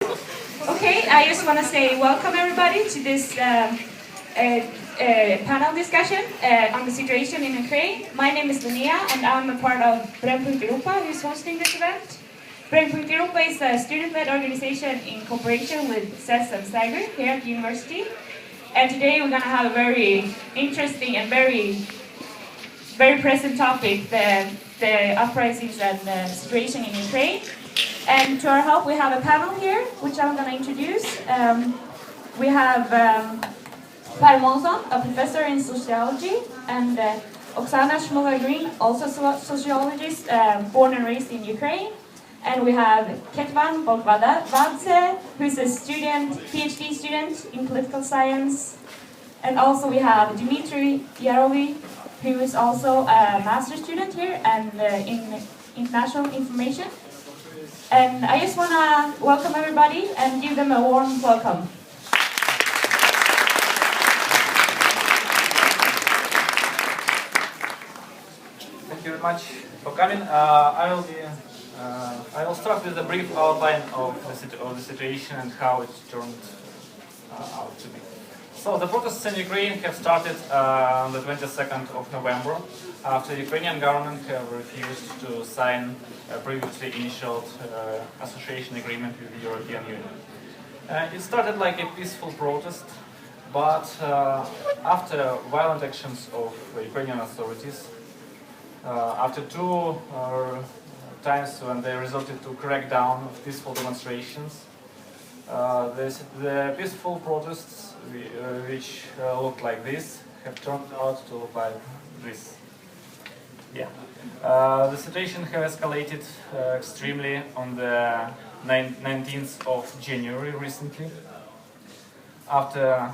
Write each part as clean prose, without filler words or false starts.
Okay, I just want to say welcome everybody to this panel discussion on the situation in Ukraine. My name is Linnea and I'm a part of Brännpunkt Europa, who's hosting this event. Brännpunkt Europa is a student-led organization in cooperation with SES and Stagger here at the university. And today we're going to have a very interesting and very present topic, the uprisings and the situation in Ukraine. And to our help, we have a panel here, which I'm going to introduce. We have Månson, a professor in sociology, and Oksana Shmulyar Green, also a sociologist, born and raised in Ukraine. And we have Ketevan Bolkvadze, who's a PhD student in political science. And also we have Dmitry Yarovi, who is also a master's student here and in international information. And I just want to welcome everybody and give them a warm welcome. Thank you very much for coming. I will start with a brief outline of the situation and how it turned out to be. So the protests in Ukraine have started on the 22nd of November after the Ukrainian government have refused to sign a previously initialed association agreement with the European Union. It started like a peaceful protest, but after violent actions of Ukrainian authorities, after two times when they resorted to crack down of peaceful demonstrations, the peaceful protests, which looked like this, have turned out to look like this. The situation has escalated extremely on the 19th of January recently, after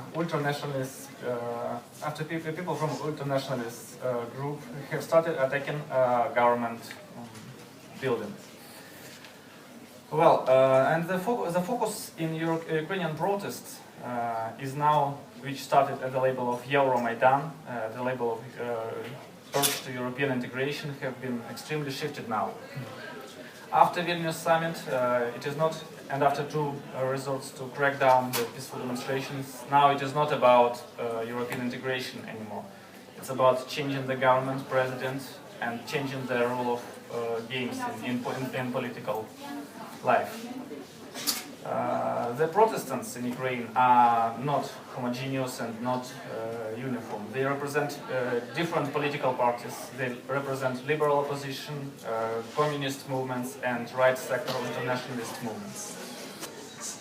people from ultranationalist group have started attacking government buildings. Well, and the focus in Ukrainian protests is now, which started at the label of Euromaidan, the label of urge to European integration, have been extremely shifted now. After Vilnius summit, it is not, and after two resorts to crack down the peaceful demonstrations, now it is not about European integration anymore. It's about changing the government, president, and changing the rule of games in political life. The Protestants in Ukraine are not homogeneous and not uniform. They represent different political parties. They represent liberal opposition, communist movements, and right sector internationalist movements.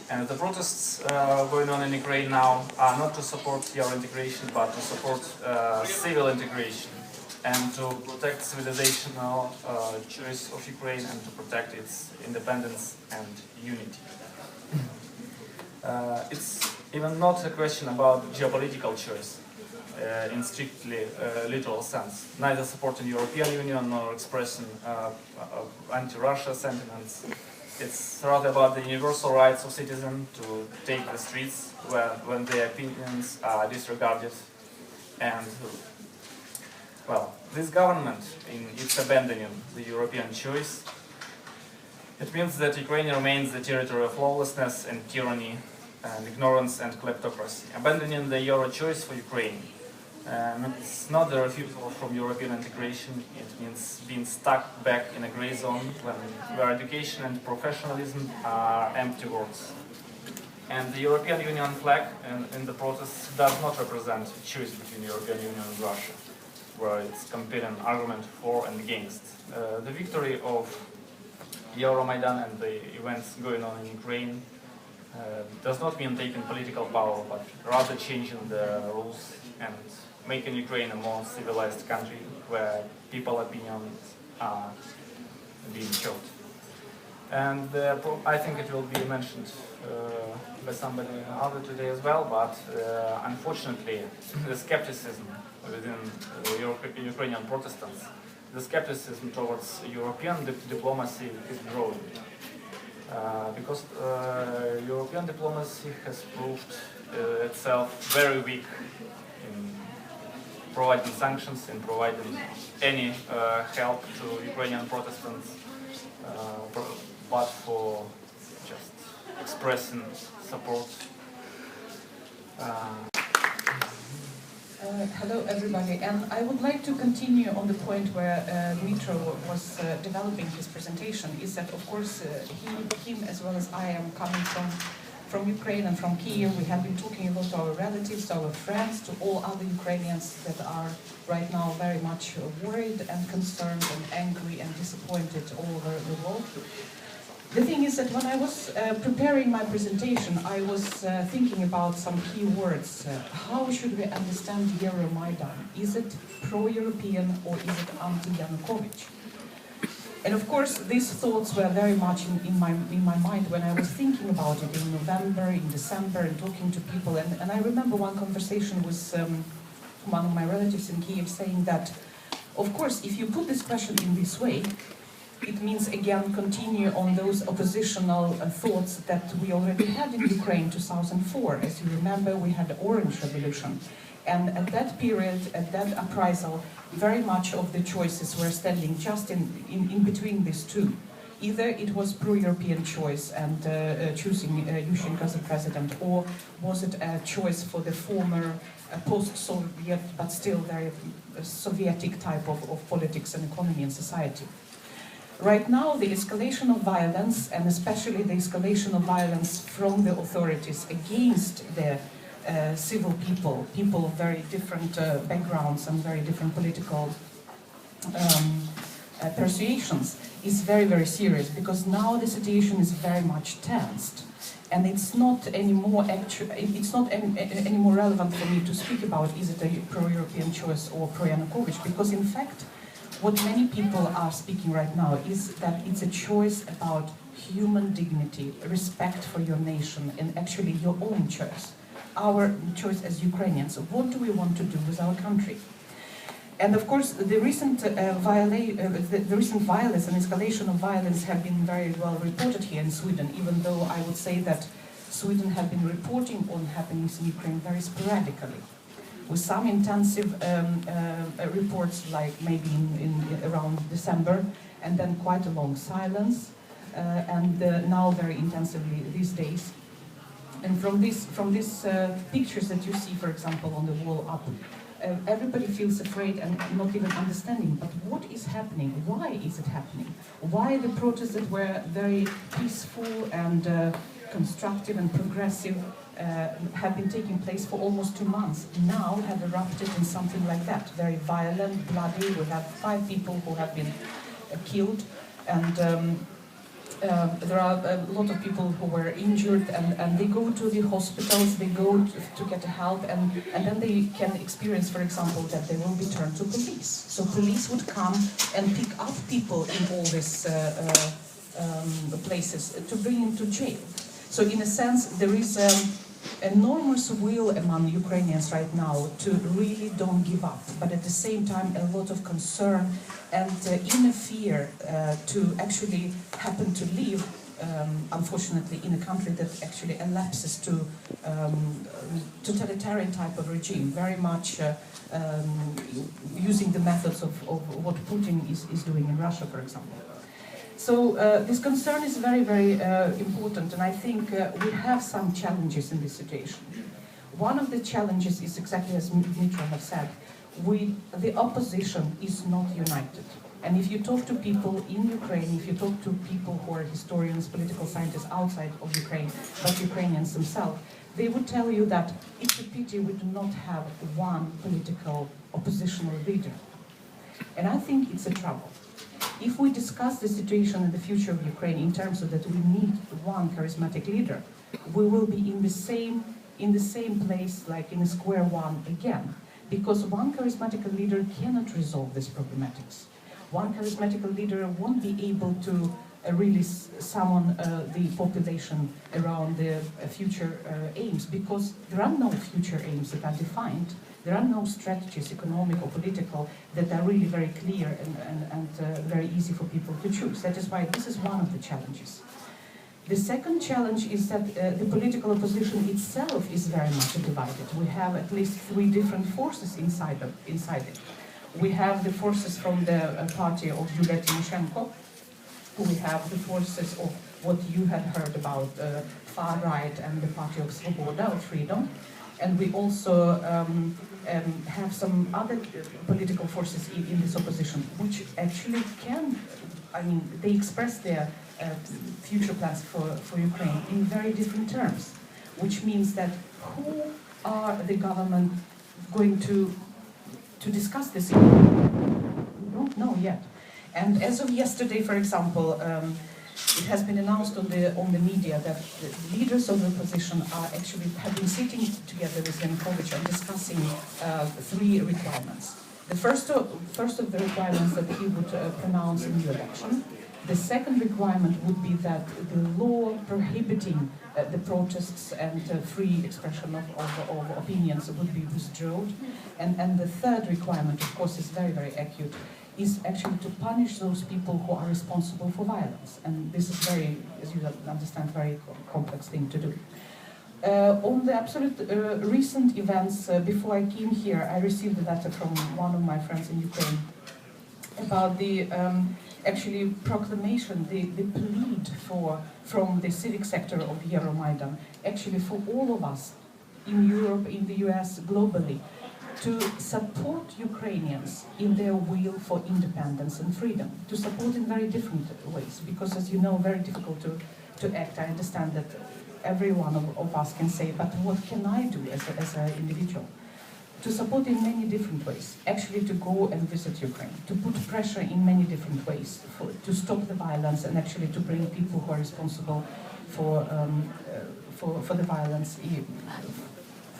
And the protests going on in Ukraine now are not to support Euro integration, but to support civil integration and to protect civilizational choice of Ukraine and to protect its independence and unity. It's even not a question about geopolitical choice in strictly literal sense, neither supporting European Union nor expressing anti-Russia sentiments. It's rather about the universal rights of citizens to take the streets when their opinions are disregarded. And well, this government, in its abandoning the European choice, it means that Ukraine remains the territory of lawlessness and tyranny and ignorance and kleptocracy. Abandoning the Euro choice for Ukraine it's not the refusal from European integration, it means being stuck back in a grey zone where education and professionalism are empty words. And the European Union flag in the protests does not represent a choice between the European Union and Russia, where it's competing argument for and against. The victory of Euromaidan and the events going on in Ukraine does not mean taking political power, but rather changing the rules and making Ukraine a more civilized country where people's opinions are being heard. And I think it will be mentioned by somebody other today as well, but unfortunately the skepticism within Ukrainian Protestants, the skepticism towards European diplomacy is growing. Because European diplomacy has proved itself very weak in providing sanctions, in providing any help to Ukrainian Protestants, but for just expressing support. Hello everybody, and I would like to continue on the point where Dmitro was developing his presentation, is that of course him as well as I am coming from Ukraine and from Kiev. We have been talking about our relatives, our friends, to all other Ukrainians that are right now very much worried and concerned and angry and disappointed all over the world. The thing is that when I was preparing my presentation, I was thinking about some key words. How should we understand Euromaidan? Is it pro-European or is it anti-Yanukovich? And of course, these thoughts were very much in my mind when I was thinking about it in November, in December, and talking to people. And I remember one conversation with one of my relatives in Kiev saying that, of course, if you put this question in this way, it means again continue on those oppositional thoughts that we already had in Ukraine in 2004. As you remember, we had the Orange Revolution. And at that period, at that uprisal, very much of the choices were standing just in between these two. Either it was pro-European choice and choosing Yushchenko as a president, or was it a choice for the former post-Soviet but still very Sovietic type of politics and economy and society. Right now, the escalation of violence, and especially the escalation of violence from the authorities against the civil people of very different backgrounds and very different political persuasions, is very, very serious, because now the situation is very much tensed. And it's not anymore anymore relevant for me to speak about is it a pro-European choice or pro-Yanukovych, because in fact, what many people are speaking right now is that it's a choice about human dignity, respect for your nation, and actually your own choice. Our choice as Ukrainians. What do we want to do with our country? And of course, the recent violence and escalation of violence have been very well reported here in Sweden, even though I would say that Sweden have been reporting on happenings in Ukraine very sporadically, with some intensive reports, like maybe in around December, and then quite a long silence, and now very intensively these days. And from these pictures that you see, for example, on the wall up, everybody feels afraid and not even understanding. But what is happening? Why is it happening? Why the protests that were very peaceful and constructive and progressive have been taking place for almost 2 months, now have erupted in something like that, very violent, bloody. We have 5 people who have been killed, and there are a lot of people who were injured, and they go to the hospitals, they go to get help, and then they can experience, for example, that they will be turned to police. So police would come and pick up people in all these places to bring them to jail. So in a sense, there is enormous will among Ukrainians right now to really don't give up, but at the same time a lot of concern and inner fear to actually happen to live, unfortunately, in a country that actually elapses to totalitarian type of regime, very much using the methods of what Putin is doing in Russia, for example. So this concern is very, very important, and I think we have some challenges in this situation. One of the challenges is exactly as Dmitro has said, the opposition is not united. And if you talk to people in Ukraine, if you talk to people who are historians, political scientists outside of Ukraine, but Ukrainians themselves, they would tell you that it's a pity we do not have one political oppositional leader. And I think it's a trouble. If we discuss the situation and the future of Ukraine in terms of that we need one charismatic leader, we will be in the same place, like in a square one again, because one charismatic leader cannot resolve these problematics. One charismatic leader won't be able to really summon the population around the future aims, because there are no future aims that are defined. There are no strategies, economic or political, that are really very clear and very easy for people to choose. That is why this is one of the challenges. The second challenge is that the political opposition itself is very much divided. We have at least 3 different forces inside it. We have the forces from the party of Yulia Tymoshenko. We have the forces of what you had heard about far right and the Party of Svoboda, of freedom. And we also have some other political forces in this opposition, which actually can, I mean, they express their future plans for Ukraine in very different terms, which means that who are the government going to discuss this? We don't know yet. And as of yesterday, for example, it has been announced on the media that the leaders of the opposition have been sitting together with Yanukovych and discussing 3 requirements. The first of the requirements that he would pronounce a new election. The second requirement would be that the law prohibiting the protests and free expression of opinions would be withdrawn. And the third requirement, of course, is very, very acute, is actually to punish those people who are responsible for violence. And this is very, as you understand, very complex thing to do. On the absolute recent events, before I came here, I received a letter from one of my friends in Ukraine about the actually proclamation, the plead from the civic sector of Euromaidan, actually for all of us in Europe, in the US, globally, to support Ukrainians in their will for independence and freedom, to support in very different ways, because as you know, very difficult to act. I understand that every one of us can say, but what can I do as an individual? To support in many different ways, actually to go and visit Ukraine, to put pressure in many different ways, to stop the violence and actually to bring people who are responsible for the violence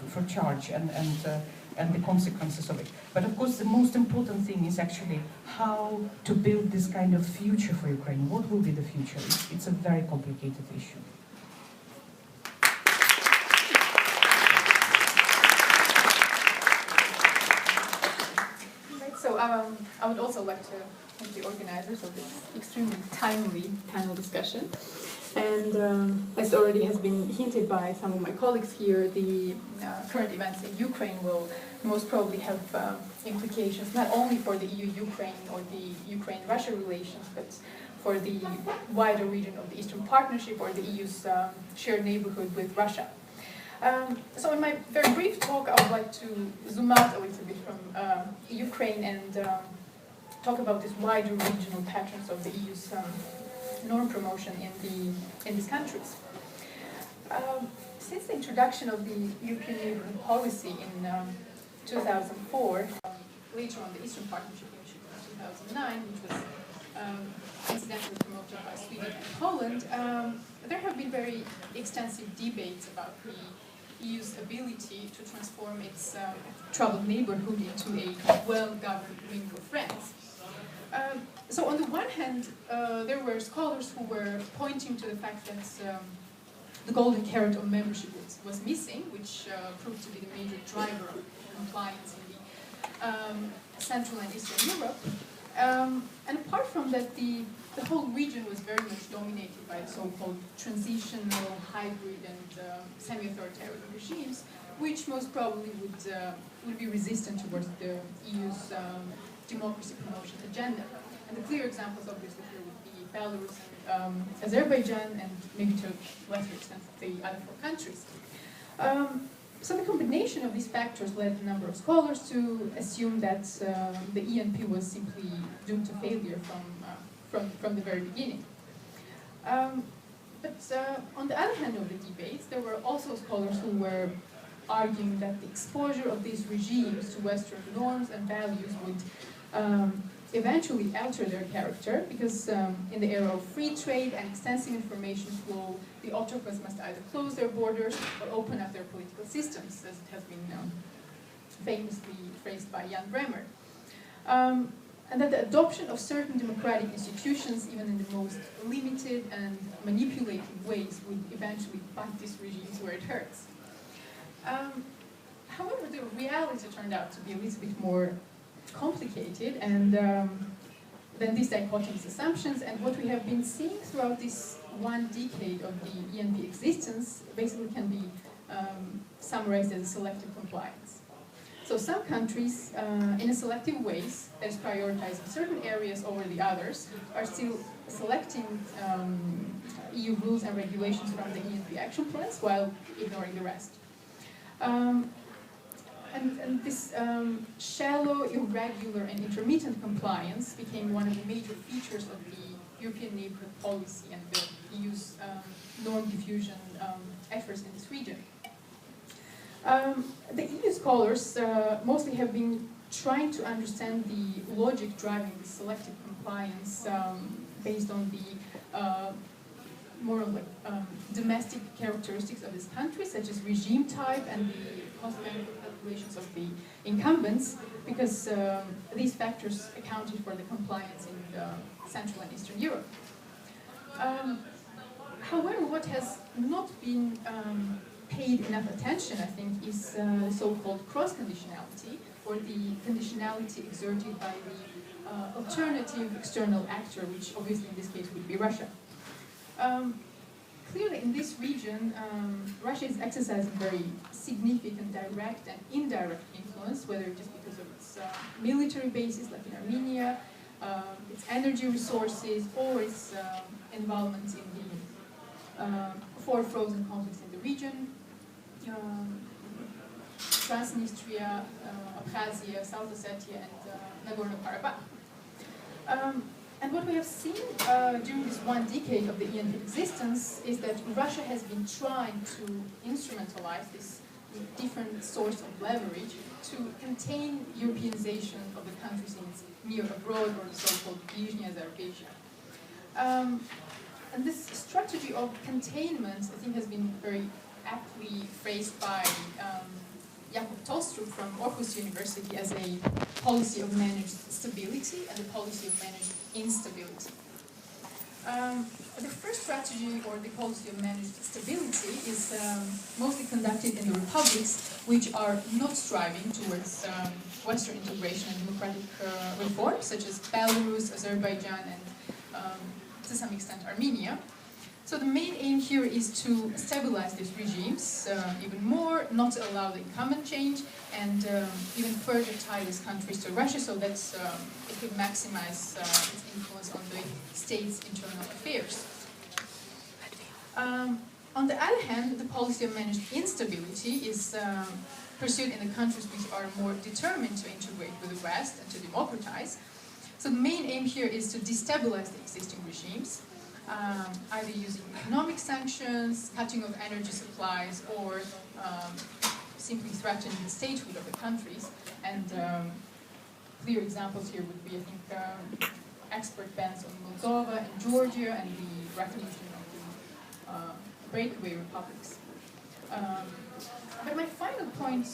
for charge and the consequences of it. But of course the most important thing is actually how to build this kind of future for Ukraine. What will be the future? It's a very complicated issue. So I would also like to thank the organizers of this extremely timely panel discussion. And as already has been hinted by some of my colleagues here, the current events in Ukraine will most probably have implications not only for the EU-Ukraine or the Ukraine-Russia relations, but for the wider region of the Eastern Partnership or the EU's shared neighborhood with Russia. So in my very brief talk, I would like to zoom out a little bit from Ukraine and talk about this wider regional patterns of the EU's norm promotion in these countries. Since the introduction of the European neighborhood policy in 2004, later on the Eastern Partnership Initiative in 2009, which was incidentally promoted by Sweden and Poland, there have been very extensive debates about the EU's ability to transform its troubled neighborhood into a well-governed ring of friends. So on the one hand, there were scholars who were pointing to the fact that the golden carrot of membership was missing, which proved to be the major driver of compliance in the Central and Eastern Europe. And apart from that, the whole region was very much dominated by the so-called transitional, hybrid, and semi-authoritarian regimes, which most probably would be resistant towards the EU's democracy promotion agenda. And the clear examples, obviously, here would be Belarus and Azerbaijan, and maybe to a lesser extent the other 4 countries. So the combination of these factors led a number of scholars to assume that the ENP was simply doomed to failure from the very beginning. But on the other hand of the debates, there were also scholars who were arguing that the exposure of these regimes to Western norms and values would eventually alter their character, because in the era of free trade and extensive information flow, the autocrats must either close their borders or open up their political systems, as it has been famously phrased by Jan Bremer. And that the adoption of certain democratic institutions, even in the most limited and manipulative ways, would eventually bite these regimes where it hurts. However, the reality turned out to be a little bit more complicated and than these dichotomous assumptions, and what we have been seeing throughout this 1 decade of the ENP existence basically can be summarized as a selective compliance. So some countries, in a selective ways, that is prioritizing certain areas over the others, are still selecting EU rules and regulations from the ENP action plans while ignoring the rest. And this shallow, irregular, and intermittent compliance became one of the major features of the European neighborhood policy and the EU's norm diffusion efforts in this region. The EU scholars mostly have been trying to understand the logic driving this selective compliance based on the more like domestic characteristics of this country, such as regime type and the cost-benefit calculations of the incumbents, because these factors accounted for the compliance in Central and Eastern Europe. However, what has not been paid enough attention, I think, is the so-called cross-conditionality, or the conditionality exerted by the alternative external actor, which obviously in this case would be Russia. Clearly in this region, Russia is exercising very significant direct and indirect influence, whether just because of its military bases like in Armenia, its energy resources, or its involvement in the four frozen conflicts in the region, Transnistria, Abkhazia, South Ossetia, and Nagorno-Karabakh. And what we have seen during this one decade of the ENP existence is that Russia has been trying to instrumentalize this different source of leverage to contain Europeanization of the countries in its near abroad, or the so-called Yuzhny Azerbaijan. And this strategy of containment, I think, has been very aptly phrased by Jakob Tolstrup from Aarhus University as a policy of managed stability and a policy of managed instability. The first strategy, or the policy of managed stability, is mostly conducted in the republics which are not striving towards Western integration and democratic reforms, such as Belarus, Azerbaijan, and to some extent Armenia. So the main aim here is to stabilize these regimes even more, not to allow the incumbent change, and even further tie these countries to Russia so that it could maximize its influence on the state's internal affairs. On the other hand, the policy of managed instability is pursued in the countries which are more determined to integrate with the West and to democratize. So the main aim here is to destabilize the existing regimes, either using economic sanctions, cutting of energy supplies, or simply threatening the statehood of the countries. And clear examples here would be, I think, export bans on Moldova and Georgia, and the recognition of the breakaway republics. But my final point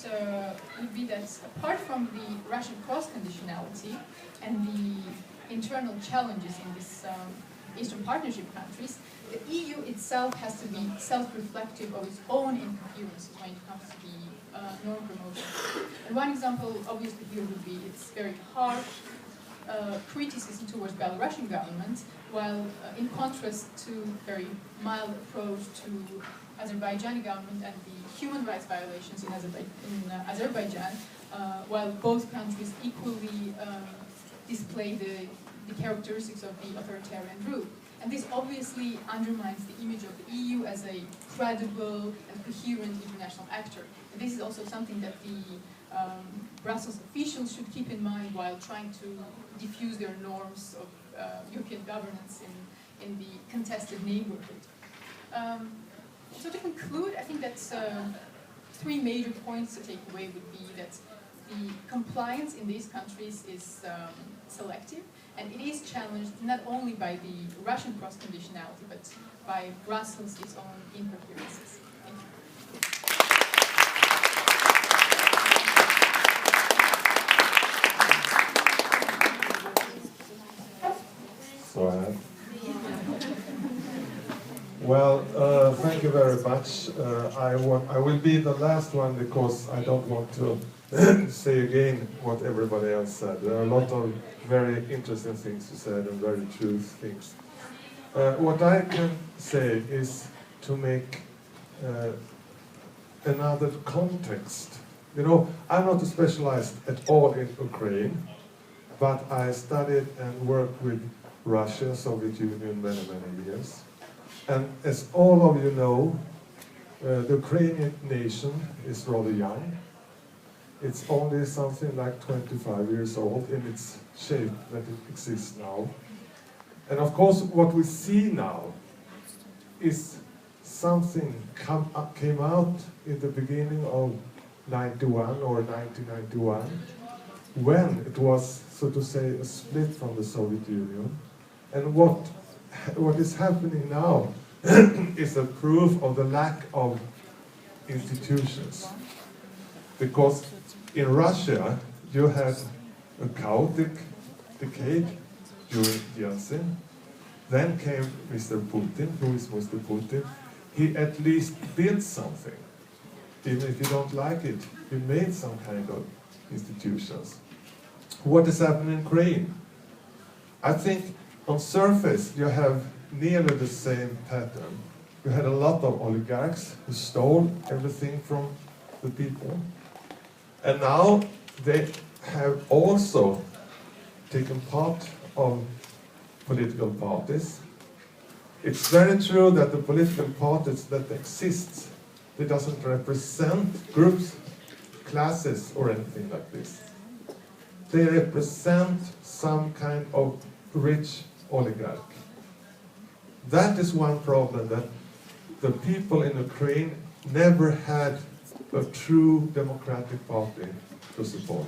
would be that apart from the Russian cross-conditionality and the internal challenges in this Eastern Partnership countries, the EU itself has to be self-reflective of its own incoherences when it comes to the norm promotion. And one example, obviously, here would be its very harsh criticism towards Belarusian government, while in contrast to very mild approach to Azerbaijani government and the human rights violations in Azerbaijan, while both countries equally display the characteristics of the authoritarian rule. And this obviously undermines the image of the EU as a credible and coherent international actor. And this is also something that the Brussels officials should keep in mind while trying to diffuse their norms of European governance in the contested neighborhood. So to conclude, I think that three major points to take away would be that the compliance in these countries is selective, and it is challenged not only by the Russian cross-conditionality, but by Brussels' its own incoherences. Thank you. Well, thank you very much. I will be the last one because I don't want to say again what everybody else said. There are a lot of very interesting things you said and very true things. What I can say is to make another context. You know, I'm not specialized at all in Ukraine, but I studied and worked with Russia, Soviet Union, many, many years. And as all of you know, the Ukrainian nation is rather young. It's only something like 25 years old in its shape that it exists now. And of course, what we see now is something came out in the beginning of 91 or 1991, when it was, so to say, a split from the Soviet Union. And what is happening now is a proof of the lack of institutions. Because in Russia, you had a chaotic decade during Yeltsin. Then came Mr. Putin. Who is Mr. Putin? He at least built something. Even if you don't like it, he made some kind of institutions. What is happening in Ukraine? I think on surface you have nearly the same pattern. You had a lot of oligarchs who stole everything from the people. And now they have also taken part of political parties. It's very true that the political parties that exist, they doesn't represent groups, classes, or anything like this. They represent some kind of rich oligarch. That is one problem, that the people in Ukraine never had a true democratic party to support.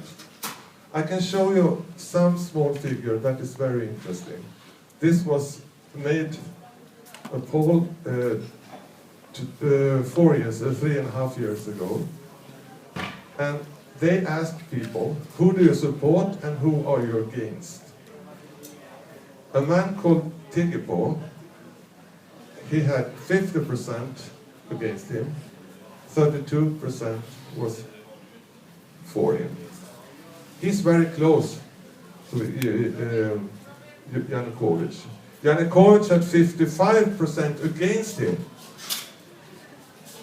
I can show you some small figure that is very interesting. This was made a poll 3.5 years ago, and they asked people, who do you support and who are you against? A man called Tigipo, he had 50% against him, 32% was for him. He's very close to Yanukovych. Yanukovych had 55% against him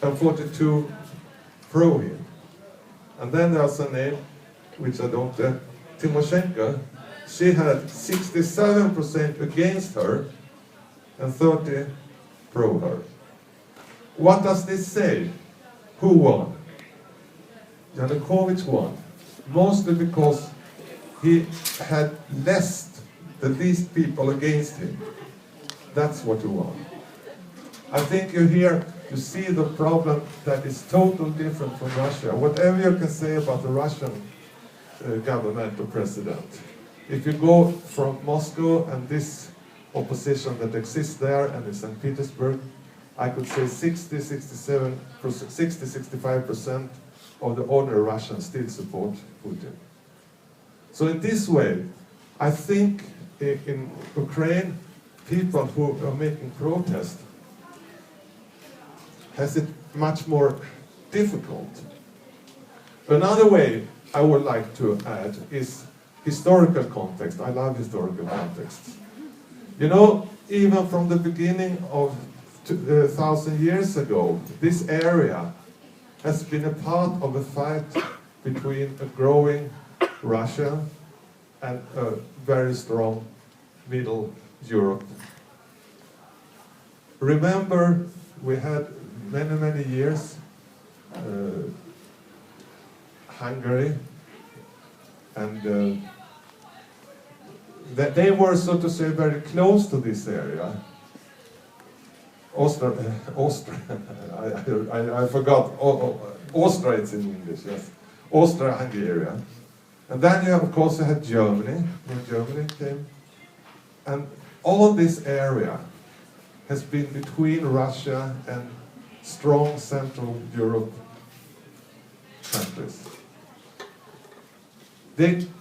and 42% pro him. And then there's a name, which I don't, Timoshenko. She had 67% against her and 30% pro her. What does this say? Who won? Yanukovych won, mostly because he had the least people against him. That's what he won. I think you see the problem that is totally different from Russia. Whatever you can say about the Russian government or president, if you go from Moscow and this opposition that exists there and in St. Petersburg, I could say 65% of the ordinary Russians still support Putin. So in this way, I think in Ukraine, people who are making protests has it much more difficult. Another way I would like to add is historical context. I love historical context. You know, even from the beginning of 1,000 years ago, this area has been a part of a fight between a growing Russia and a very strong Middle Europe. Remember, we had many, many years Hungary, and they were, so to say, very close to this area. Austria, I forgot, Austria it's in English, yes. Austria-Hungary. And then you, of course, had Germany, when Germany came. And all this area has been between Russia and strong Central Europe countries.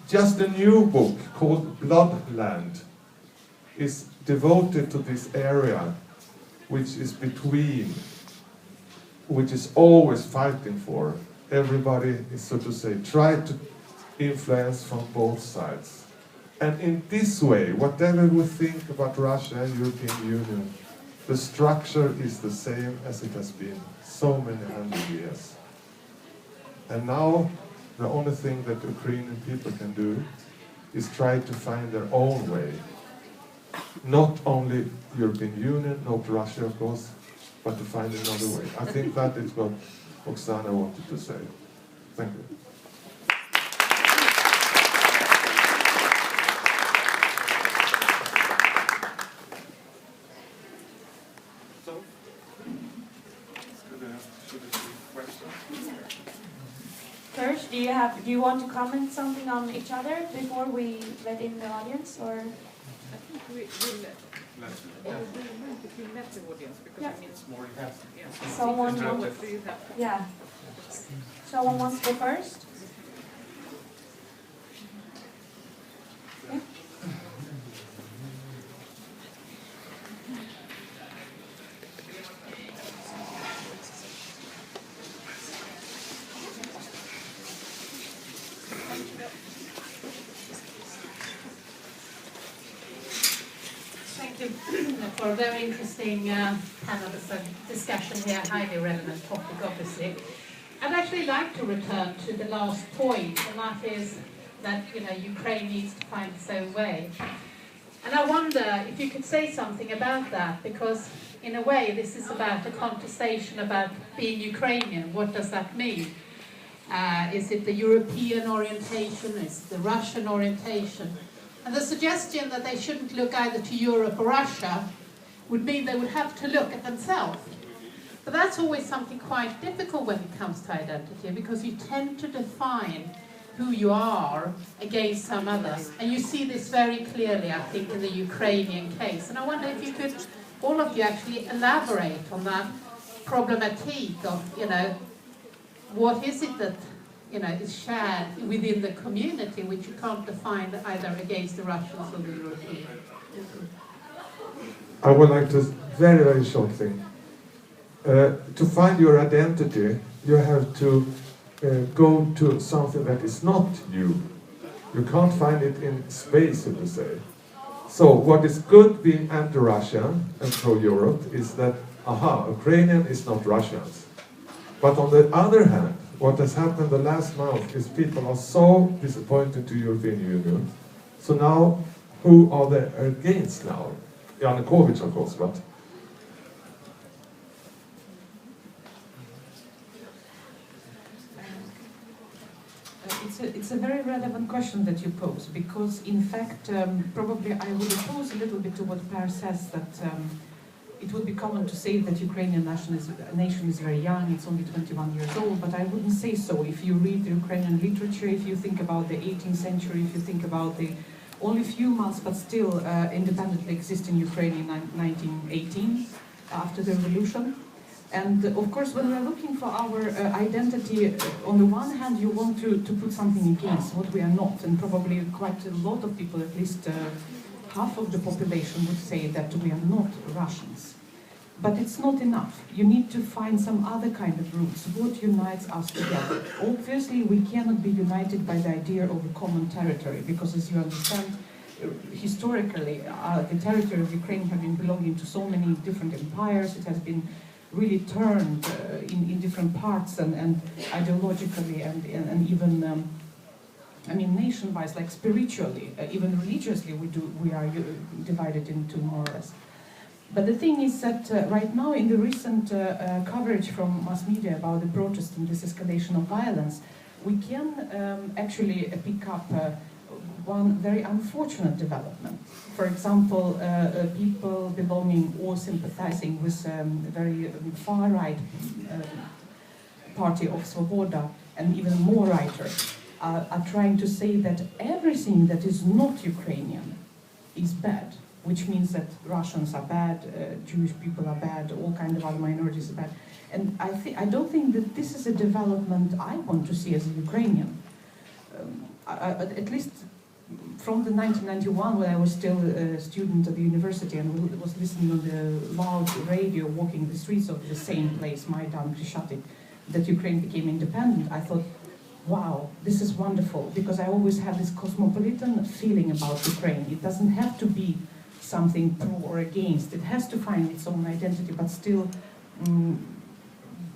Just a new book called Bloodland is devoted to this area, which is between, which is always fighting for. Everybody is, so to say, try to influence from both sides. And in this way, whatever we think about Russia and European Union, the structure is the same as it has been so many hundred years. And now, the only thing that Ukrainian people can do is try to find their own way. not only European Union, not Russia, of course, but to find another way. I think that is what Oksana wanted to say. Thank you. First, do you want to comment something on each other before we let in the audience, or? I think we'll let the audience, because Yeah. I mean, it's More Someone what wants, do you have? yeah. Someone wants to go first? Yeah. Thank you for a very interesting panel discussion here, highly relevant topic, obviously. I'd actually like to return to the last point, and that is that Ukraine needs to find its own way. And I wonder if you could say something about that, because in a way this is about a conversation about being Ukrainian. What does that mean? Is it the European orientation? Is it the Russian orientation? And the suggestion that they shouldn't look either to Europe or Russia would mean they would have to look at themselves. But that's always something quite difficult when it comes to identity, because you tend to define who you are against some others. And you see this very clearly, I think, in the Ukrainian case. And I wonder if you could, all of you, actually elaborate on that problematique of, what is it that is shared within the community, which you can't define either against the Russians or the Europeans. I would like to, very, very short thing. To find your identity, you have to go to something that is not you. You can't find it in space, so to say. So what is good being anti-Russian and pro-Europe is that, Ukrainian is not Russians. But on the other hand, what has happened the last month is people are so disappointed to European Union. So now, who are they against now? Yanukovych, of course, but... It's a very relevant question that you pose, because in fact, probably I would oppose a little bit to what Per says, that it would be common to say that Ukrainian nation is very young, it's only 21 years old, but I wouldn't say so. If you read the Ukrainian literature, if you think about the 18th century, if you think about the only few months but still independently existing Ukraine in 1918, after the revolution. And of course, when we're looking for our identity, on the one hand, you want to put something against what we are not, and probably quite a lot of people, at least half of the population, would say that we are not Russians. But it's not enough. You need to find some other kind of roots. What unites us together? Obviously, we cannot be united by the idea of a common territory, because as you understand, historically, the territory of Ukraine has been belonging to so many different empires. It has been really turned in different parts and ideologically and even I mean nation-wise, like spiritually, even religiously, we are divided into more or less. But the thing is that right now, in the recent coverage from mass media about the protest and this escalation of violence, we can actually pick up one very unfortunate development. For example, people belonging or sympathizing with the very far-right party of Svoboda, and even more writers, are trying to say that everything that is not Ukrainian is bad, which means that Russians are bad, Jewish people are bad, all kinds of other minorities are bad. And I don't think that this is a development I want to see as a Ukrainian. At least from the 1991, when I was still a student at the university and was listening on the loud radio, walking the streets of the same place, Maidan, Krishatik, that Ukraine became independent, I thought, wow, this is wonderful, because I always had this cosmopolitan feeling about Ukraine. It doesn't have to be something pro or against. It has to find its own identity, but still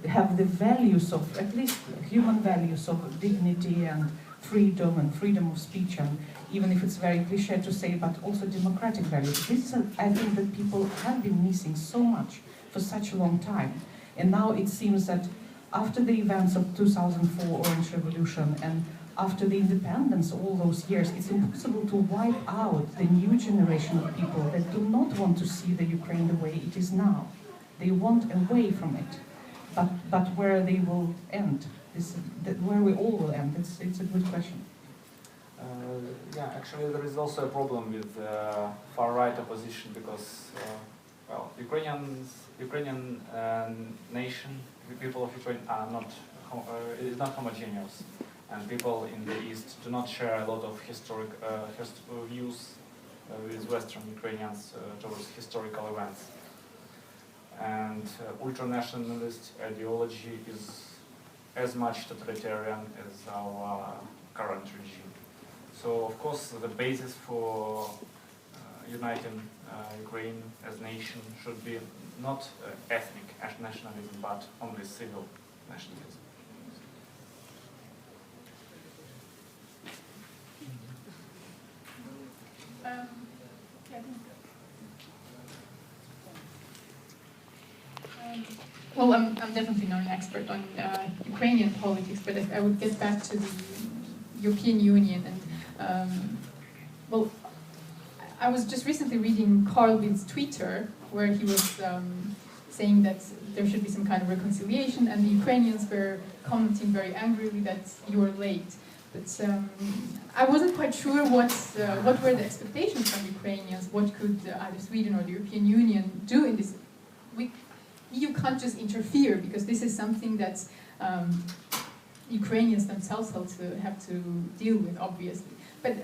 have the values of, at least human values of dignity and freedom and freedom of speech, and even if it's very cliche to say, but also democratic values. This is, I think, that people have been missing so much for such a long time. And now it seems that after the events of 2004 Orange Revolution and after the independence all those years, it's impossible to wipe out the new generation of people that do not want to see the Ukraine the way it is now. They want away from it. But where they will end, where we all will end, it's a good question. Yeah, actually there is also a problem with far-right opposition because, well, Ukrainian nation, the people of Ukraine are not, is not homogeneous, and people in the East do not share a lot of historic views with Western Ukrainians towards historical events. And ultranationalist ideology is as much totalitarian as our current regime. So, of course, the basis for uniting Ukraine as a nation should be not ethnic nationalism, but only civil nationalism. Well, I'm definitely not an expert on Ukrainian politics, but I would get back to the European Union. And well, I was just recently reading Carl Bildt's Twitter, where he was saying that there should be some kind of reconciliation, and the Ukrainians were commenting very angrily that you were late. But I wasn't quite sure what were the expectations from Ukrainians. What could either Sweden or the European Union do in this? EU can't just interfere, because this is something that Ukrainians themselves have to deal with, obviously. But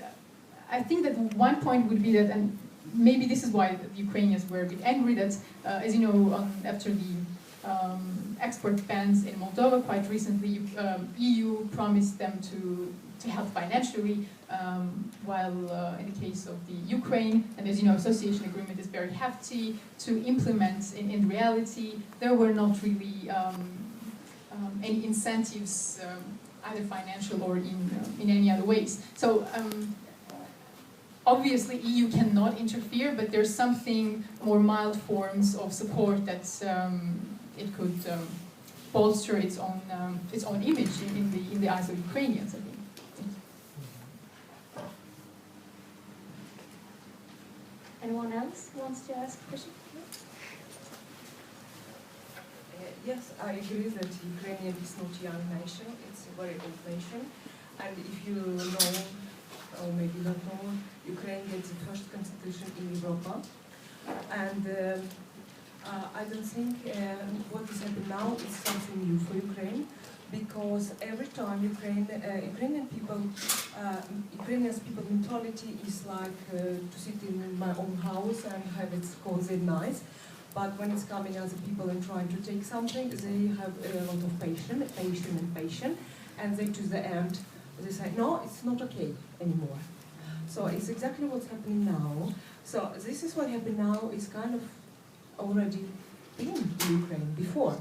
I think that one point would be that, and maybe this is why the Ukrainians were a bit angry, that, as you know, after the export bans in Moldova quite recently, EU promised them to help financially, while in the case of the Ukraine, and as you know, association agreement is very hefty to implement in reality. There were not really any incentives, either financial or in any other ways. So obviously EU cannot interfere, but there's something more mild forms of support that it could bolster its own image in the eyes of Ukrainians, I think. Anyone else wants to ask a question? Yes, I agree that Ukraine is not a young nation, it's a very old nation. And if you know, or maybe not know, Ukraine gets the first constitution in Europe. And I don't think what is happening now is something new for Ukraine, because every time Ukrainian people mentality is like to sit in my own house and have it cozy and nice. But when it's coming other people and trying to take something, they have a lot of patience, and they to the end they say no, it's not okay anymore. So it's exactly what's happening now. So this is what happened now. Is kind of already been in Ukraine before.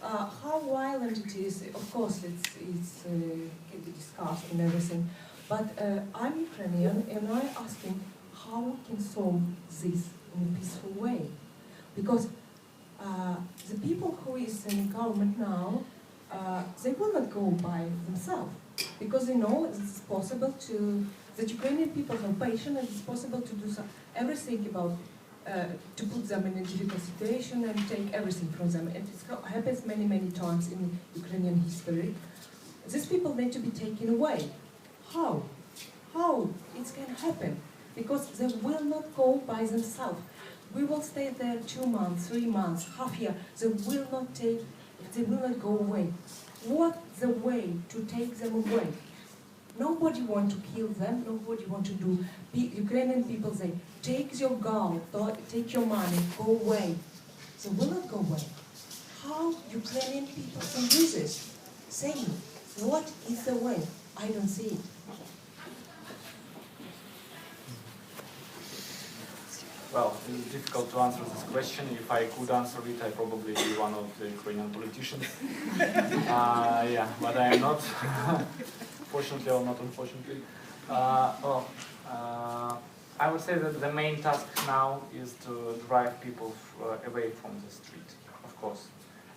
How violent it is, of course, it's can be discussed and everything. But I'm Ukrainian, and I'm asking how we can solve this in a peaceful way, because the people who is in government now, they will not go by themselves, because they know it's possible that Ukrainian people have patience, and it's possible to do everything about. To put them in a difficult situation and take everything from them. And it happens many, many times in Ukrainian history. These people need to be taken away. How? How it can happen? Because they will not go by themselves. We will stay there 2 months, 3 months, half year. They will not go away. What the way to take them away? Nobody want to kill them, nobody want to do. Ukrainian people say, take your gold, take your money, go away. They will not go away. How Ukrainian people can do this? Say me, what is the way? I don't see it. Well, it's difficult to answer this question. If I could answer it, I probably be one of the Ukrainian politicians. Yeah, but I am not. fortunately or not unfortunately. I would say that the main task now is to drive people away from the street, of course.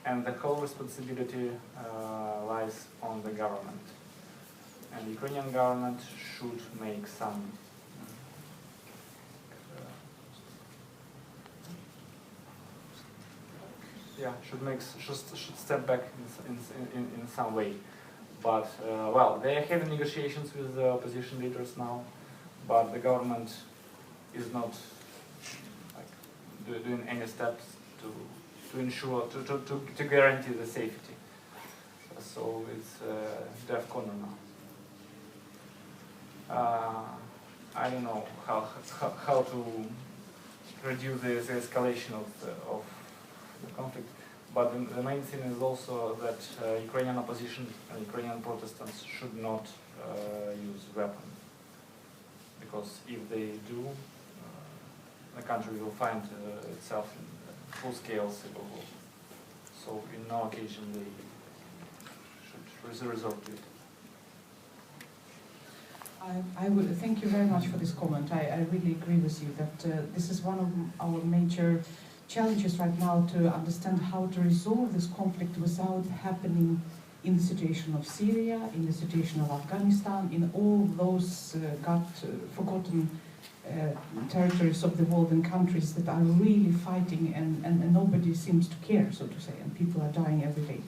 And the whole responsibility lies on the government. And the Ukrainian government should make some should step back in some way. But well, they are having negotiations with the opposition leaders now, but the government is not like doing any steps to ensure to guarantee the safety. So it's deaf corner now. I don't know how to reduce the escalation of the conflict, but the main thing is also that Ukrainian opposition and Ukrainian Protestants should not use weapons, because if they do, the country will find itself in full-scale civil war. So in no occasion they should resort to it. I would thank you very much for this comment. I really agree with you that this is one of our major challenges right now, to understand how to resolve this conflict without happening in the situation of Syria, in the situation of Afghanistan, in all those forgotten territories of the world and countries that are really fighting, and nobody seems to care, so to say, and people are dying every day.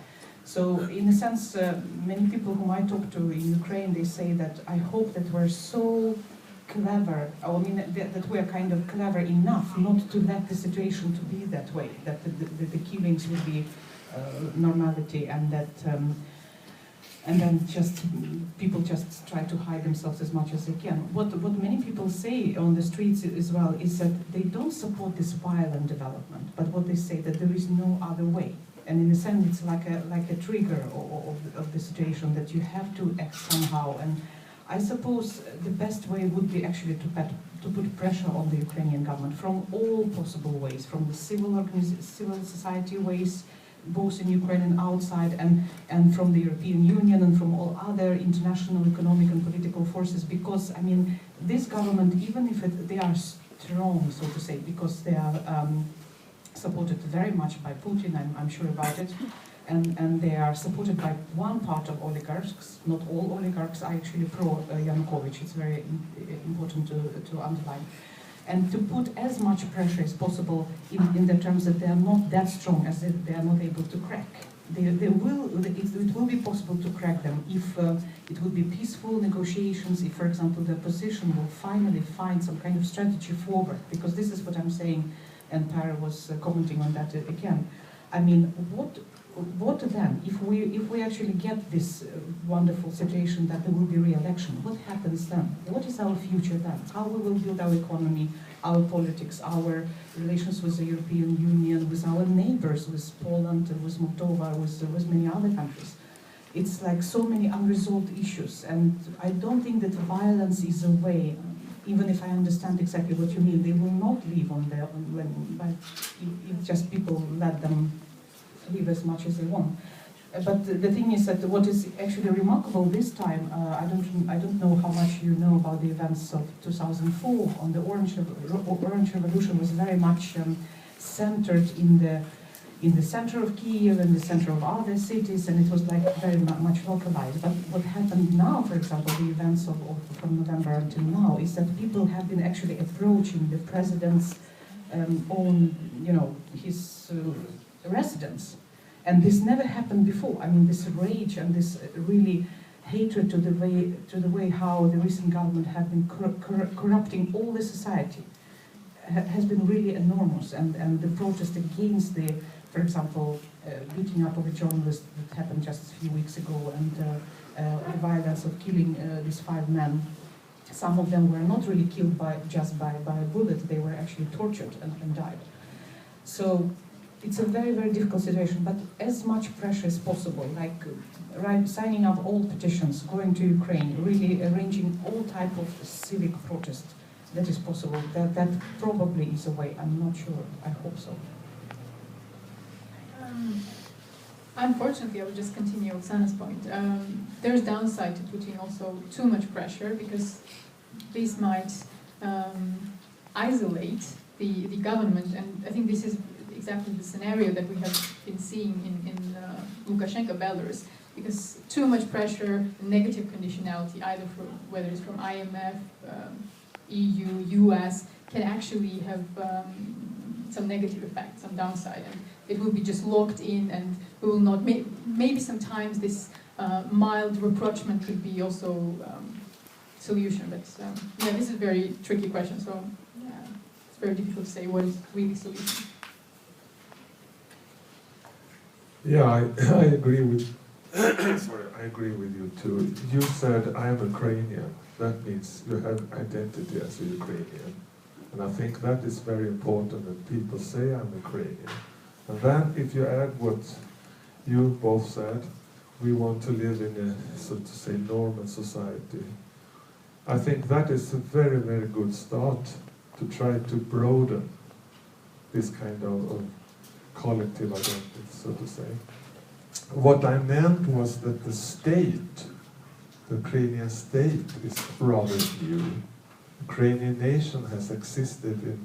So in a sense, many people whom I talk to in Ukraine, they say that I hope that we're so clever, I mean that we are kind of clever enough not to let the situation to be that way, that the killings will be normality, and that and then just people just try to hide themselves as much as they can. What many people say on the streets as well is that they don't support this violent development, but what they say that there is no other way. And in a sense, it's like a trigger of the situation, that you have to act somehow. And I suppose the best way would be actually to put pressure on the Ukrainian government from all possible ways, from the civil society ways, both in Ukraine and outside, and from the European Union and from all other international economic and political forces. Because, I mean, this government, even if they are strong, so to say, because they are supported very much by Putin, I'm sure about it, and they are supported by one part of oligarchs. Not all oligarchs are actually pro-Yanukovych. It's very important to underline. And to put as much pressure as possible in the terms that they are not that strong, as they are not able to crack. It will be possible to crack them if it will be peaceful negotiations, if, for example, the opposition will finally find some kind of strategy forward. Because this is what I'm saying, and Para was commenting on that again. I mean, what then, if we actually get this wonderful situation that there will be re-election, what happens then? What is our future then? How we will build our economy, our politics, our relations with the European Union, with our neighbors, with Poland, with Moldova, with many other countries? It's like so many unresolved issues, and I don't think that violence is a way. Even if I understand exactly what you mean, they will not leave but if just people let them live as much as they want. But the thing is that what is actually remarkable this time, I don't know how much you know about the events of 2004. On the Orange Revolution was very much centered in the center of Kiev and the center of other cities, and it was like very much localized. But what happened now, for example, the events from November until now, is that people have been actually approaching the president's own, his residence. And this never happened before. I mean, this rage and this really hatred to the way how the recent government have been corrupting all the society has been really enormous. And the protest against the, for example, beating up of a journalist that happened just a few weeks ago, and the violence of killing these 5 men. Some of them were not really killed just by a bullet, they were actually tortured and died. So it's a very, very difficult situation, but as much pressure as possible, like signing up all petitions, going to Ukraine, really arranging all type of civic protest that is possible. That probably is a way. I'm not sure. I hope so. Unfortunately, I would just continue Oksana's point. There's downside to putting also too much pressure, because this might isolate the government, and I think this is exactly the scenario that we have been seeing in Lukashenko Belarus, because too much pressure, negative conditionality, either whether it's from IMF, EU, US, can actually have some negative effect, some downside, and it will be just locked in, and we will not. Maybe sometimes this mild rapprochement could be also solution, but yeah, this is a very tricky question. So it's very difficult to say what is really solution. Yeah, I agree with. Sorry, I agree with you too. You said I am Ukrainian. That means you have identity as a Ukrainian, and I think that is very important that people say I'm Ukrainian. And then, if you add what you both said, we want to live in a, so to say, normal society. I think that is a very, very good start to try to broaden this kind of collective identity, so to say. What I meant was that the state, the Ukrainian state, is rather new. The Ukrainian nation has existed in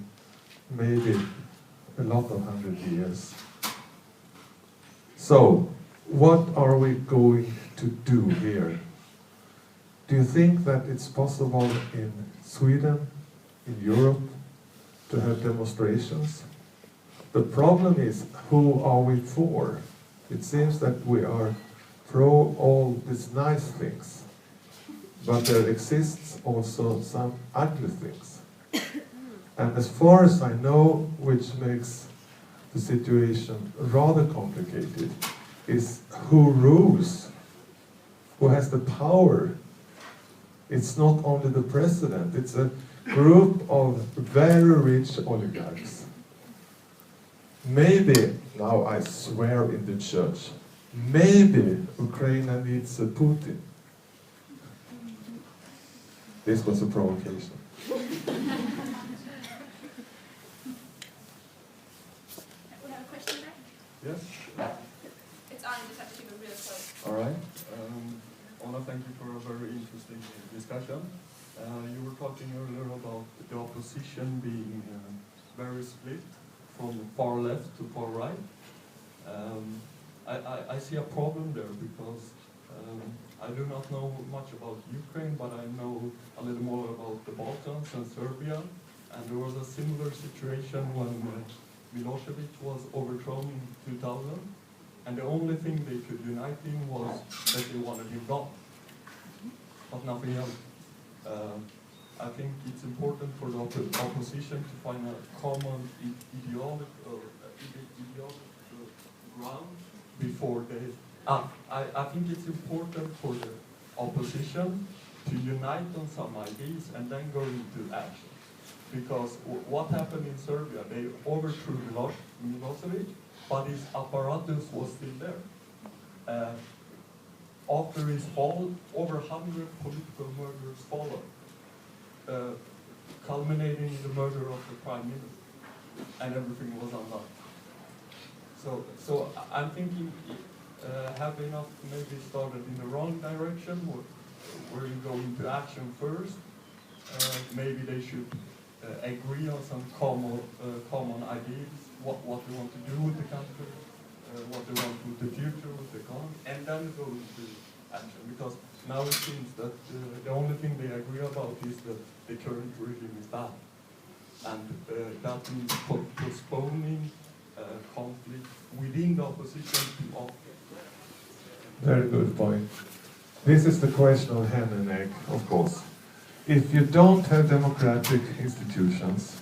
maybe a lot of 100 years. So, what are we going to do here? Do you think that it's possible in Sweden, in Europe, to have demonstrations? The problem is, who are we for? It seems that we are pro all these nice things, but there exists also some ugly things. And as far as I know, which makes the situation rather complicated, is who rules, who has the power. It's not only the president, it's a group of very rich oligarchs. Maybe, now I swear in the church, maybe Ukraine needs a Putin. This was a provocation. Yes? It's on, you just have to keep it real close. All right. I want to thank you for a very interesting discussion. You were talking earlier about the opposition being very split from far left to far right. I see a problem there because I do not know much about Ukraine, but I know a little more about the Balkans and Serbia. And there was a similar situation when Milosevic was overthrown in 2000, and the only thing they could unite in was that they wanted him gone, but nothing else. I think it's important for the opposition to find a common ideological ground before they... I think it's important for the opposition to unite on some ideas and then go into action. Because what happened in Serbia, they overthrew Milosevic, but his apparatus was still there. After his fall, over 100 political murders followed, culminating in the murder of the prime minister, and everything was undone. So I'm thinking, have enough maybe started in the wrong direction, where you go into action first. Maybe they should agree on some common ideas, what they want to do with the country, what they want with the future, with the economy, and then go into action. Because now it seems that the only thing they agree about is that the current regime is bad. And that means postponing conflict within the opposition to off. Very good point. This is the question of hen and egg, of course. If you don't have democratic institutions,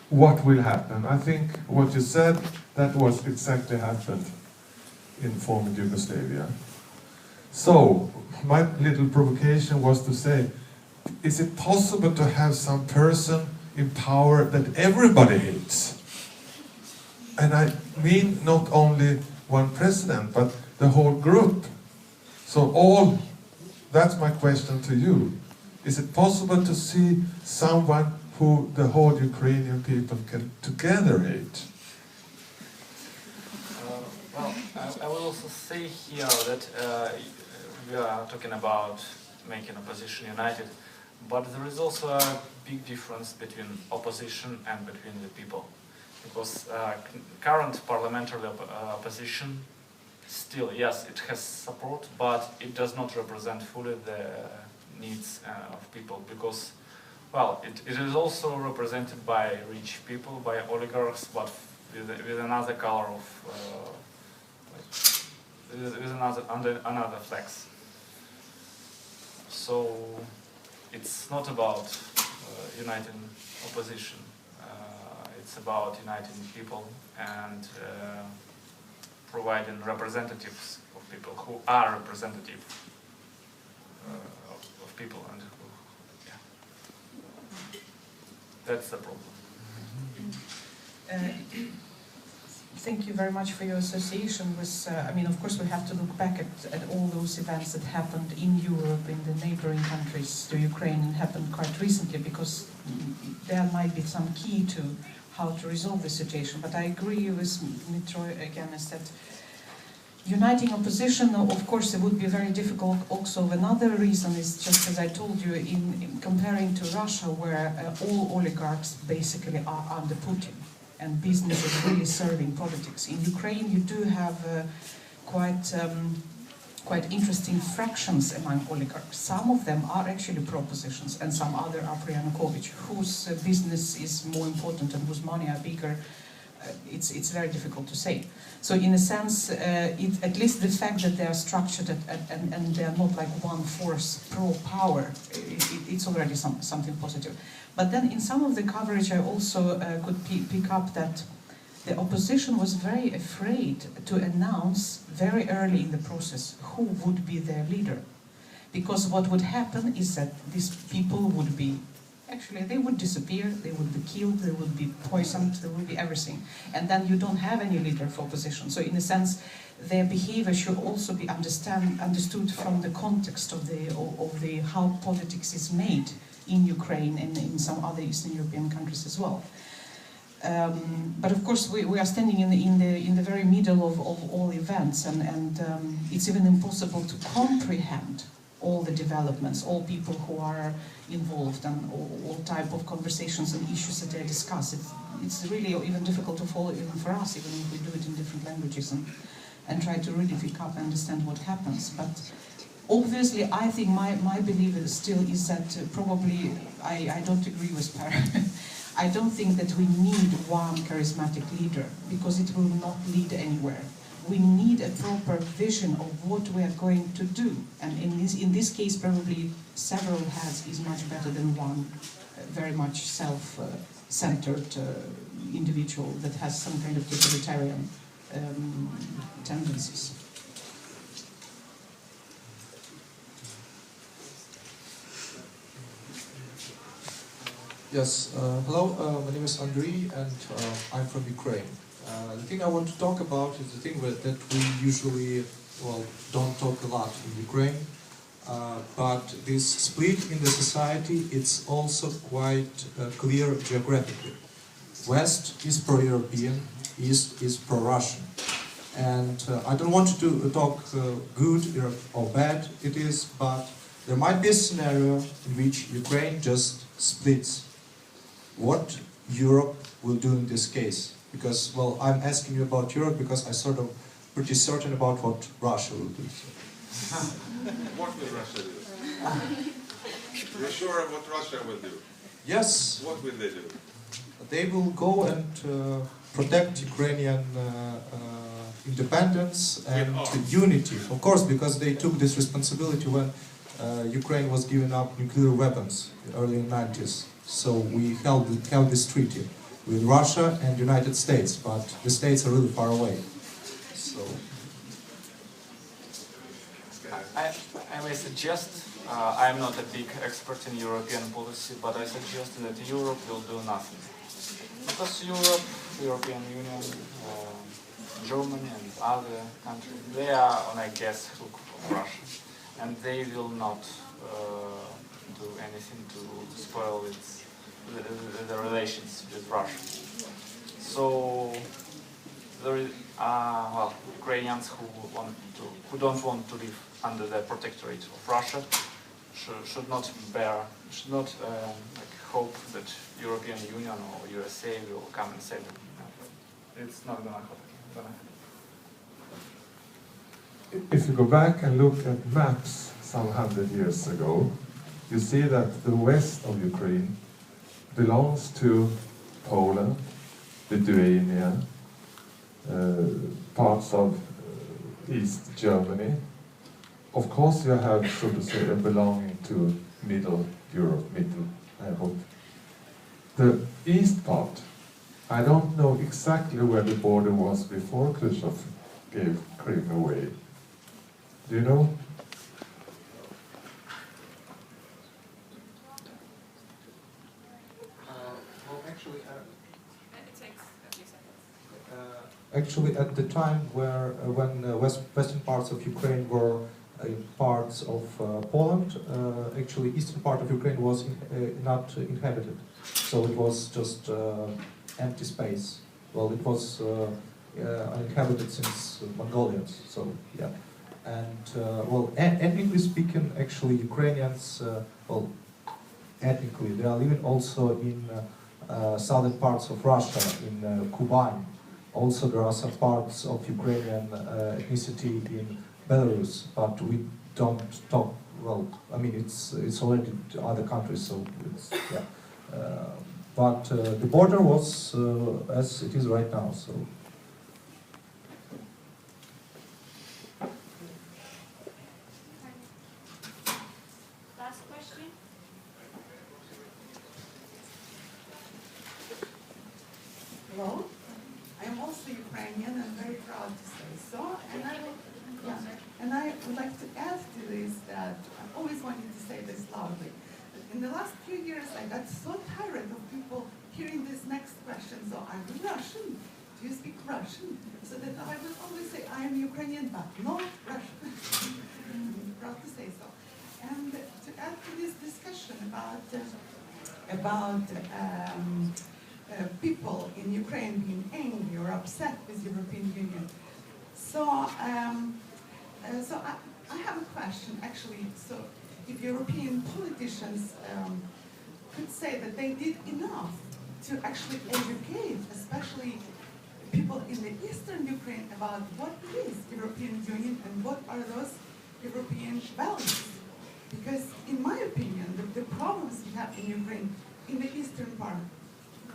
what will happen? I think what you said, that was exactly happened in former Yugoslavia. So, my little provocation was to say, is it possible to have some person in power that everybody hates? And I mean not only one president, but the whole group. So that's my question to you. Is it possible to see someone who the whole Ukrainian people can together hate? Well, I will also say here that we are talking about making opposition united, but there is also a big difference between opposition and between the people. Because current parliamentary opposition still, yes, it has support, but it does not represent fully the needs of people, because, well, it is also represented by rich people, by oligarchs, but with another color of, with another flags. So it's not about uniting opposition. It's about uniting people and providing representatives of people who are representative of people, and who, yeah. That's the problem. Thank you very much for your association with, I mean, of course we have to look back at all those events that happened in Europe, in the neighboring countries to Ukraine, and happened quite recently, because there might be some key to how to resolve the situation. But I agree with Mitro again, is that uniting opposition, of course, it would be very difficult. Also, another reason is, just as I told you, in comparing to Russia, where all oligarchs basically are under Putin, and business is really serving politics. In Ukraine, you do have quite interesting fractions among oligarchs. Some of them are actually pro-oppositions, and some other are pro-Yanukovych, whose business is more important and whose money are bigger. It's very difficult to say. So in a sense, at least the fact that they are structured and they are not like one force pro-power, it's already something positive. But then in some of the coverage I also could pick up that the opposition was very afraid to announce very early in the process who would be their leader. Because what would happen is that these people would be, actually they would disappear, they would be killed, they would be poisoned, there would be everything. And then you don't have any leader for opposition. So in a sense, their behavior should also be understood from the context of the how politics is made in Ukraine and in some other Eastern European countries as well. But of course, we are standing in the very middle of all events, and it's even impossible to comprehend all the developments, all people who are involved, and all type of conversations and issues that they discuss. It's really even difficult to follow, even for us, even if we do it in different languages and try to really pick up and understand what happens. But obviously, I think my belief still is that probably I don't agree with Per. I don't think that we need one charismatic leader, because it will not lead anywhere. We need a proper vision of what we are going to do, and in this case, probably several heads is much better than one very much self-centered individual that has some kind of totalitarian tendencies. Yes, hello, my name is Andriy, and I'm from Ukraine. The thing I want to talk about is the thing that we usually, well, don't talk a lot in Ukraine, but this split in the society, it's also quite clear geographically. West is pro-European, East is pro-Russian. And I don't want to talk good or bad it is, but there might be a scenario in which Ukraine just splits. What Europe will do in this case? Because, well, I'm asking you about Europe because I'm sort of pretty certain about what Russia will do. What will Russia do? You're sure of what Russia will do? Yes. What will they do? They will go and protect Ukrainian independence and unity. Of course, because they took this responsibility when Ukraine was giving up nuclear weapons in the early 90s. So we held this treaty with Russia and United States, but the states are really far away. So I may suggest, I'm not a big expert in European policy, but I suggest that Europe will do nothing. Because Europe, European Union, Germany and other countries, they are on a guess hook of Russia. And they will not do anything to spoil the relations with Russia. So there is well, Ukrainians who don't want to live under the protectorate of Russia should not like hope that European Union or USA will come and save them. It's not gonna happen. If you go back and look at maps some 100 years ago, you see that the west of Ukraine belongs to Poland, Lithuania, parts of East Germany. Of course you have, so to say, a belonging to Middle Europe, I hope. The east part, I don't know exactly where the border was before Khrushchev gave Crimea away. Do you know? Well, actually, It takes a few seconds. actually, at the time when western parts of Ukraine were in parts of Poland, actually eastern part of Ukraine was not inhabited, so it was just empty space. Well, it was uninhabited since Mongolians, so yeah. And well, ethnically speaking, actually Ukrainians, well, ethnically they are living also in southern parts of Russia, in Kuban. Also, there are some parts of Ukrainian ethnicity in Belarus, but we don't talk. Well, I mean, it's already to other countries, so it's yeah. But the border was as it is right now. So. Last question. Hello, I am also Ukrainian and very proud to say so. And I would like to add to this that I've always wanted to say this loudly. In the last few years, I got so tired of people hearing this next question. So are you Russian? Do you speak Russian? So that I would always say I am Ukrainian, but not Russian. I'm proud to say so. And to add to this discussion about people in Ukraine being angry or upset with European Union. So, I have a question actually. So, if European politicians could say that they did enough to actually educate, especially people in the eastern Ukraine, about what is European Union and what are those European values. Because in my opinion, the problems we have in Ukraine, in the eastern part,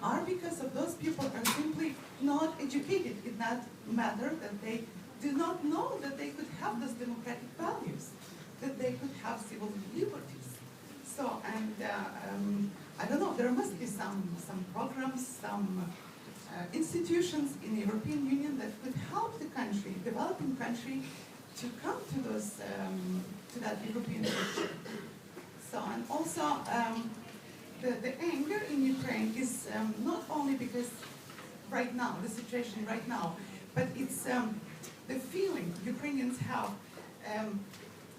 are because of those people are simply not educated in that matter, that they do not know that they could have those democratic values, that they could have civil liberties. So, and I don't know, there must be some programs, some institutions in the European Union that could help the country, developing country, to come to those, to that European picture. So, and also, the anger in Ukraine is not only because right now, the situation right now, but it's the feeling Ukrainians have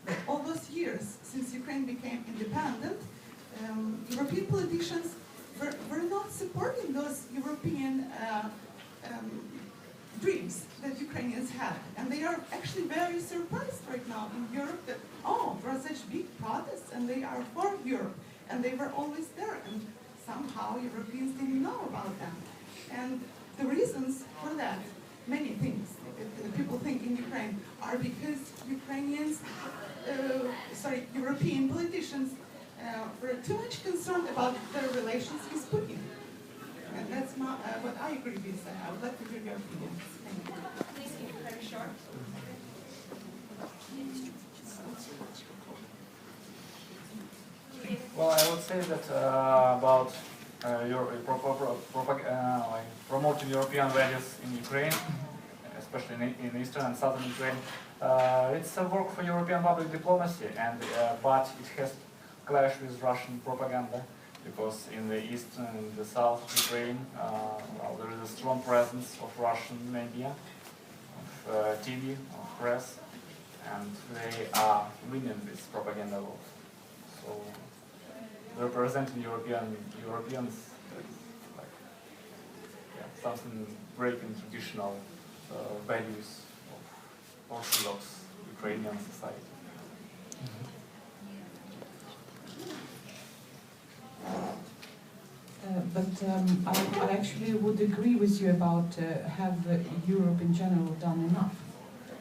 that all those years since Ukraine became independent, European politicians were not supporting those European dreams that Ukrainians had. And they are actually very surprised right now in Europe that, oh, there are such big protests and they are for Europe. And they were always there, and somehow Europeans didn't know about them. And the reasons for that, many things, people think in Ukraine, are because European politicians were too much concerned about their relations with Putin. And that's what I agree with. I would like to hear your opinions. Thank you. Please keep it very short. Well, I would say that about promoting European values in Ukraine, especially in eastern and southern Ukraine, it's a work for European public diplomacy, and but it has clashed with Russian propaganda, because in the east and the south of Ukraine, well, there is a strong presence of Russian media, of TV, of press, and they are winning this propaganda war. So representing Europeans, like, yeah, something breaking traditional values of Orthodox Ukrainian society. I actually would agree with you about have Europe in general done enough.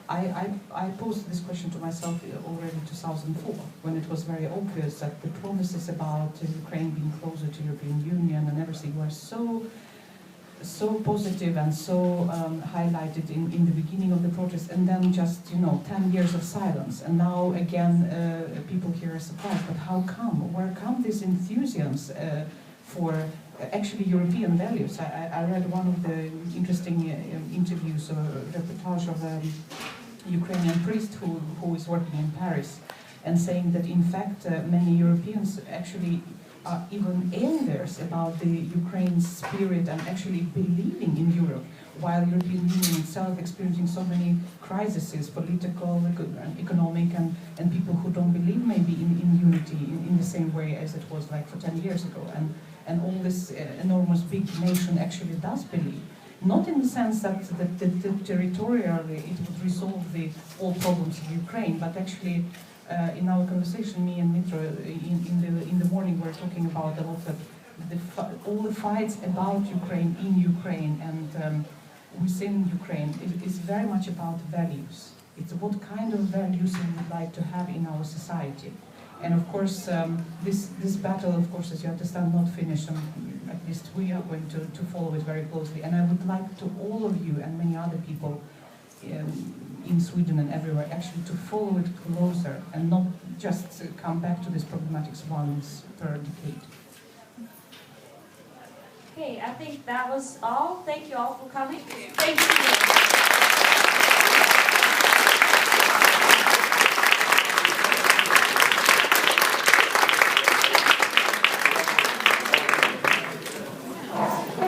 I posed this question to myself already in 2004, when it was very obvious that the promises about Ukraine being closer to European Union and everything were so positive and so highlighted in the beginning of the protest, and then just 10 years of silence. And now again, people here are surprised. But how come? Where come this enthusiasm for actually European values? I read one of the interesting interviews or reportage of a Ukrainian priest who is working in Paris, and saying that in fact many Europeans actually are even envious about the Ukraine's spirit and actually believing in Europe, while European Union itself experiencing so many crises, political, economic, and people who don't believe maybe in unity in the same way as it was like for 10 years ago. And all this enormous big nation actually does believe. Not in the sense that territorially it would resolve all problems of Ukraine, but actually in our conversation, me and Mitra, in the morning, we were talking about a lot of all the fights about Ukraine in Ukraine and within Ukraine is very much about values. It's what kind of values we would like to have in our society. And of course, this battle, of course, as you understand, not finished. At least we are going to follow it very closely. And I would like to all of you and many other people in Sweden and everywhere actually to follow it closer and not just come back to these problematics once per decade. Okay, I think that was all. Thank you all for coming. Thank you.